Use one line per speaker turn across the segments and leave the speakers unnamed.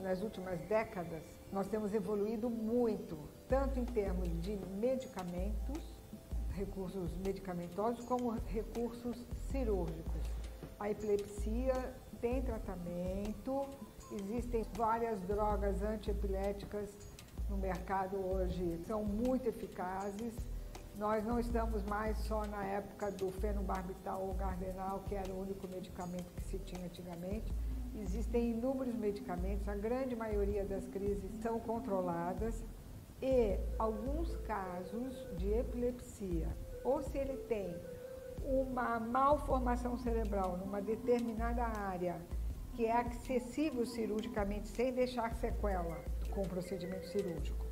nas últimas décadas, nós temos evoluído muito, tanto em termos de medicamentos, recursos medicamentosos, como recursos cirúrgicos. A epilepsia tem tratamento, existem várias drogas antiepiléticas no mercado hoje, são muito eficazes. Nós não estamos mais só na época do fenobarbital ou Gardenal, que era o único medicamento que se tinha antigamente. Existem inúmeros medicamentos, a grande maioria das crises são controladas e alguns casos de epilepsia, ou se ele tem uma malformação cerebral numa determinada área que é acessível cirurgicamente sem deixar sequela com o procedimento cirúrgico,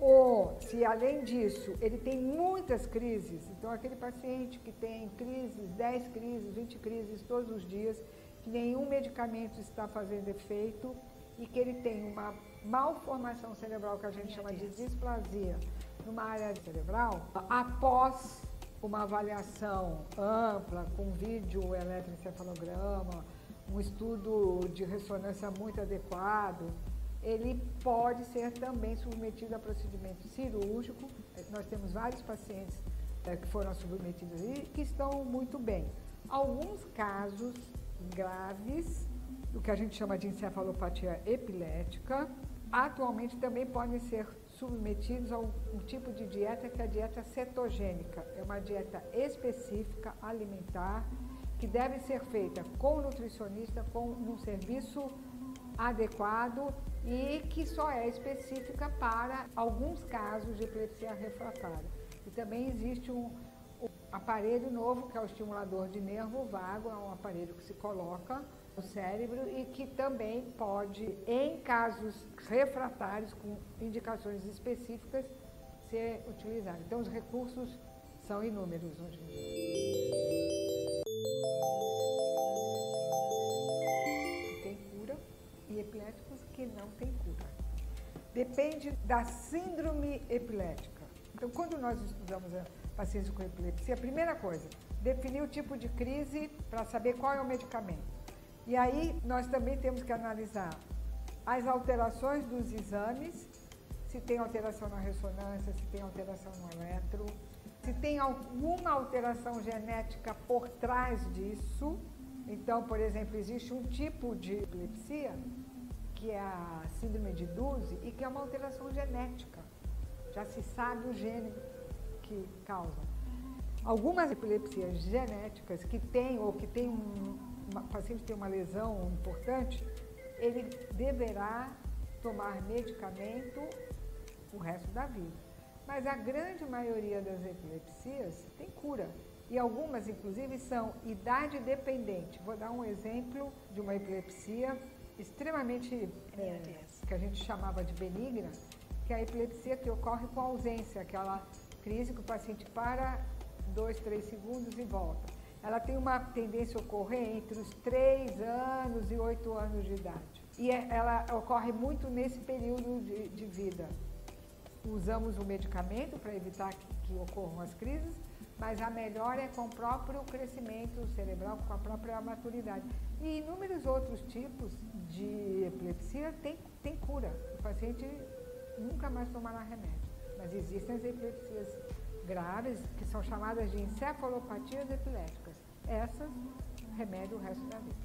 ou se além disso ele tem muitas crises, então aquele paciente que tem crises, 10 crises, 20 crises todos os dias, que nenhum medicamento está fazendo efeito e que ele tem uma malformação cerebral que a gente chama de displasia numa área cerebral, após uma avaliação ampla com vídeo eletroencefalograma, um estudo de ressonância muito adequado, ele pode ser também submetido a procedimento cirúrgico. Nós temos vários pacientes que foram submetidos e que estão muito bem. Alguns casos graves, do que a gente chama de encefalopatia epilética, atualmente também podem ser submetidos a um tipo de dieta que é a dieta cetogênica. É uma dieta específica, alimentar, que deve ser feita com o nutricionista, com um serviço adequado e que só é específica para alguns casos de epilepsia refratária. E também existe um aparelho novo, que é o estimulador de nervo vago, é um aparelho que se coloca no cérebro e que também pode, em casos refratários com indicações específicas, ser utilizado. Então, os recursos são inúmeros hoje em dia. Tem cura e epiléticos que não têm cura. Depende da síndrome epilética. Então, quando nós estudamos pacientes com epilepsia, a primeira coisa, definir o tipo de crise para saber qual é o medicamento. E aí, nós também temos que analisar as alterações dos exames, se tem alteração na ressonância, se tem alteração no eletro, se tem alguma alteração genética por trás disso. Então, por exemplo, existe um tipo de epilepsia, que é a síndrome de Duse, e que é uma alteração genética. Já se sabe o gene que causa. Algumas epilepsias genéticas que tem, ou que tem o paciente tem uma lesão importante, ele deverá tomar medicamento o resto da vida. Mas a grande maioria das epilepsias tem cura. E algumas, inclusive, são idade dependente. Vou dar um exemplo de uma epilepsia extremamente, que a gente chamava de benigna, que é a epilepsia que ocorre com ausência, aquela crise que o paciente para 2, 3 segundos e volta. Ela tem uma tendência a ocorrer entre os 3 anos e 8 anos de idade. E ela ocorre muito nesse período de vida. Usamos o medicamento para evitar que ocorram as crises, mas a melhora é com o próprio crescimento cerebral, com a própria maturidade. E inúmeros outros tipos de epilepsia tem cura. O paciente nunca mais tomará remédio. Mas existem as epilepsias graves, que são chamadas de encefalopatias epiléticas. Essas, remédio o resto da vida.